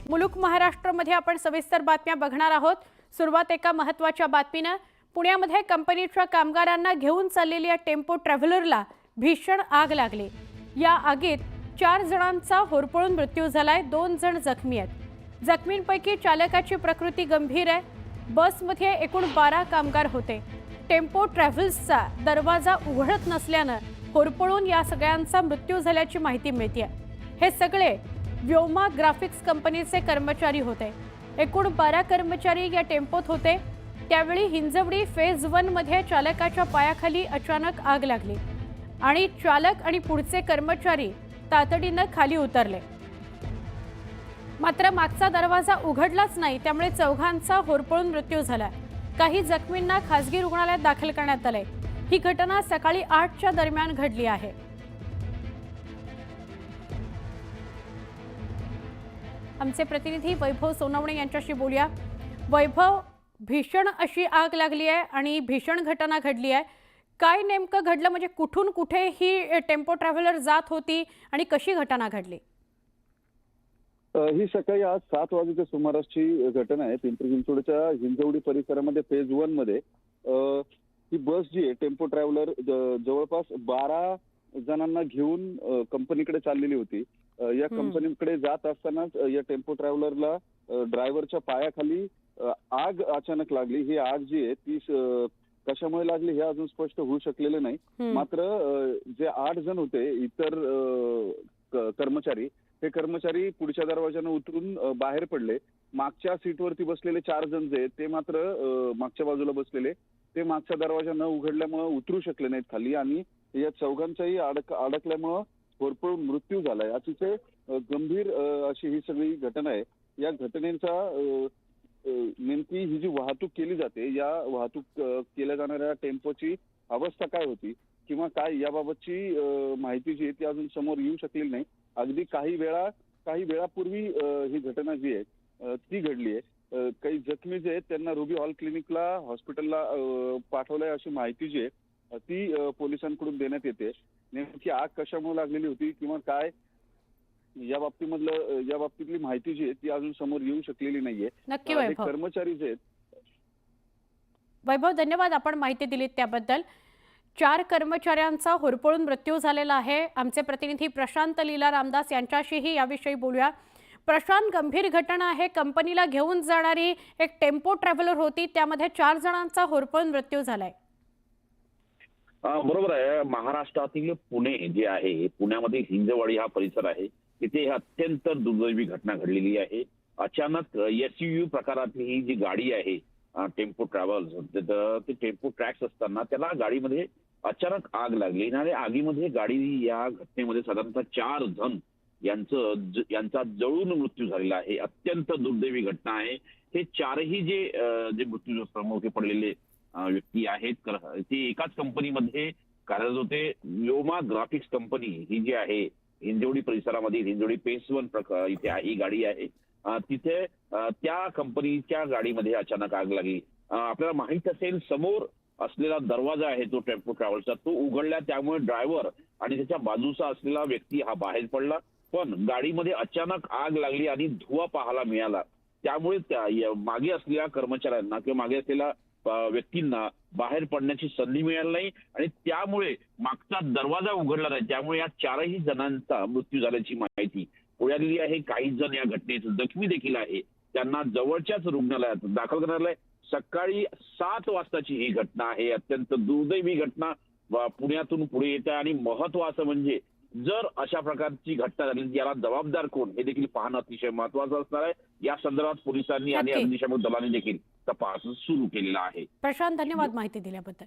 मुलुक महाराष्ट्रामध्ये आपण सविस्तर बातम्या बघणार आहोत। सुरुवात एका महत्त्वाच्या बातमीने। पुण्यामध्ये कंपनीच्या कामगारांना घेऊन चाललेल्या टेम्पो ट्रॅव्हलरला भीषण आग लागली। या आगीत 4 जणांचा होरपळून मृत्यू झालाय, 2 जण जखमी आहेत। जखमींपैकी चालकाची प्रकृती गंभीर आहे। बसमध्ये एकूण 12 कामगार होते। टेम्पो ट्रॅव्हल्सचा दरवाजा उघडत नसल्याने होरपळून या सगळ्यांचा मृत्यू झाल्याची माहिती मिळते। हे सगळे व्योमा ग्राफिक्स कंपनीचे कर्मचारी होते। एकूण 12 कर्मचारी या टेम्पोत होते। त्यावेळी हिंजवडी फेज 1 मध्ये चालकाच्या पायाखाली अचानक आग लागली आणि चालक आणि पुढचे कर्मचारी तातडीने खाली उतरले। मात्र मागचा दरवाजा उघडलाच नाही, त्यामुळे चौघांचा होरपळून मृत्यू झाला। काही जखमींना खासगी रुग्णालयात दाखल करण्यात आले। ही घटना सकाळी 8च्या दरम्यान घडली आहे। आमचे प्रतिनिधी वैभव सोनवणे यांच्याशी बोलूया। वैभव, भीषण अशी आग लागली आहे आणि भीषण घटना घडली आहे। काय नेमकं घडलं, म्हणजे कुठून कुठे ही टेम्पो ट्रॅव्हलर जात होती आणि कशी घटना घडली? ही सकाळी आज 7 वाजेच्या सुमारासची घटना आहे। पिंपरी चिंचवडच्या हिंजवडी परिसरामध्ये फेज 1 मध्ये ही बस जी आहे टेम्पो ट्रॅव्हलर जवळपास 12 जणांना घेऊन कंपनीकडे चाललेली होती। या कंपनीकडे जात असतानाच या टेम्पो ट्रॅव्हलरला ड्रायव्हरच्या पायाखाली आग अचानक लागली। ही आग जी आहे ती कशामुळे लागली हे अजून स्पष्ट होऊ शकलेलं नाही। मात्र जे 8 जण होते इतर कर्मचारी, हे कर्मचारी पुढच्या दरवाजाने उतरून बाहेर पडले। मागच्या सीटवरती बसलेले 4 जण जे ते मात्र मागच्या बाजूला बसलेले ते मागचा दरवाजा न उघडल्यामुळे उतरू शकले नाहीत खाली आणि या चौघांचाही अडकल्यामुळे होरपळून मृत्यू झालाय। अतिशय गंभीर अशी ही सगळी घटना आहे। या घटनेचा नेमकी ही जी वाहतूक केली जाते, या वाहतूक केल्या जाणाऱ्या टेम्पोची अवस्था काय होती किंवा काय याबाबतची माहिती जी आहे ती अजून समोर येऊ शकलेली नाही। अगदी काही वेळापूर्वी ही घटना जी आहे ती घडली आहे। काही जखमी जे आहेत त्यांना रुबी हॉल क्लिनिकला हॉस्पिटलला पाठवलंय अशी माहिती जी आहे ती पोलिसांकडून देण्यात येते। नेमकी आग कशामुळे लागलेली होती किंवा काय या बाबतीतली माहिती जी आहे ती अजून समोर येऊ शकलेली नाहीये। नक्की वैभव, कर्मचारी जे आहेत वैभव धन्यवाद आपण माहिती दिलीत त्याबद्दल। 4 कर्मचाऱ्यांचा होरपळून मृत्यू झालेला आहे। आमचे प्रतिनिधी प्रशांत लीला रामदास यांच्याशीही याविषयी बोलूया। प्रशांत, गंभीर घटना आहे। कंपनीला घेऊन जाणारी एक टेम्पो ट्रॅव्हलर होती, त्यामध्ये 4 जणांचा होरपळून मृत्यू झालाय। बरोबर आहे। महाराष्ट्रातील पुणे जे आहे, पुण्यामध्ये हिंजवडी हा परिसर आहे, तिथे अत्यंत दुर्दैवी घटना घडलेली आहे। अचानक एसयूव्ही प्रकारातली ही जी गाडी आहे टेम्पो ट्रॅव्हल्स, ते टेम्पो ट्रॅक्स असताना त्याला गाडीमध्ये अचानक आग लागली आणि आगीमध्ये गाडी या घटनेमध्ये साधारणतः 4 जण यांचा जळून मृत्यू झालेला आहे। अत्यंत दुर्दैवी घटना आहे। हे 4ही जे मृत्यूमुखी पडलेले व्यक्ती आहेत ते एकाच कंपनीमध्ये कार्यरत होते। व्योमा ग्राफिक्स कंपनी ही जी आहे हिंजवडी परिसरामध्ये, हिंजवडी फेज 1 इथे ही गाडी आहे, तिथे त्या कंपनीच्या गाडीमध्ये अचानक आग लागली। आपल्याला माहित असेल, समोर असलेला दरवाजा आहे तो टेम्पो ट्रॅव्हल्सचा, तो उघडला, त्यामुळे ड्रायव्हर आणि त्याच्या बाजूचा असलेला व्यक्ती हा बाहेर पडला। पण गाडीमध्ये अचानक आग लागली आणि धुवा पाहायला मिळाला, त्यामुळे मागे असलेल्या कर्मचाऱ्यांना किंवा मागे असलेल्या व्यक्तींना बाहेर पडण्याची संधी मिळाली नाही आणि त्यामुळे मागचा दरवाजा उघडला नाही, त्यामुळे या 4ही जणांचा मृत्यू झाल्याची माहिती पुढे आलेली आहे। काही जण या घटनेत जखमी देखील आहे, त्यांना जवळच्याच रुग्णालयात दाखल करण्यात आलंय। सकाळी 7 वाजताची ही घटना आहे। अत्यंत दुर्दैवी घटना पुण्यातून पुढे येते आणि महत्वाचं म्हणजे जर अशा प्रकारची घटना झाली याला जबाबदार कोण हे देखील पाहणं अतिशय महत्वाचं असणार आहे। या संदर्भात पोलिसांनी आणि अग्निशमन दलाने देखील तपास सुरू केलेला आहे। प्रशांत, धन्यवाद माहिती दिल्याबद्दल।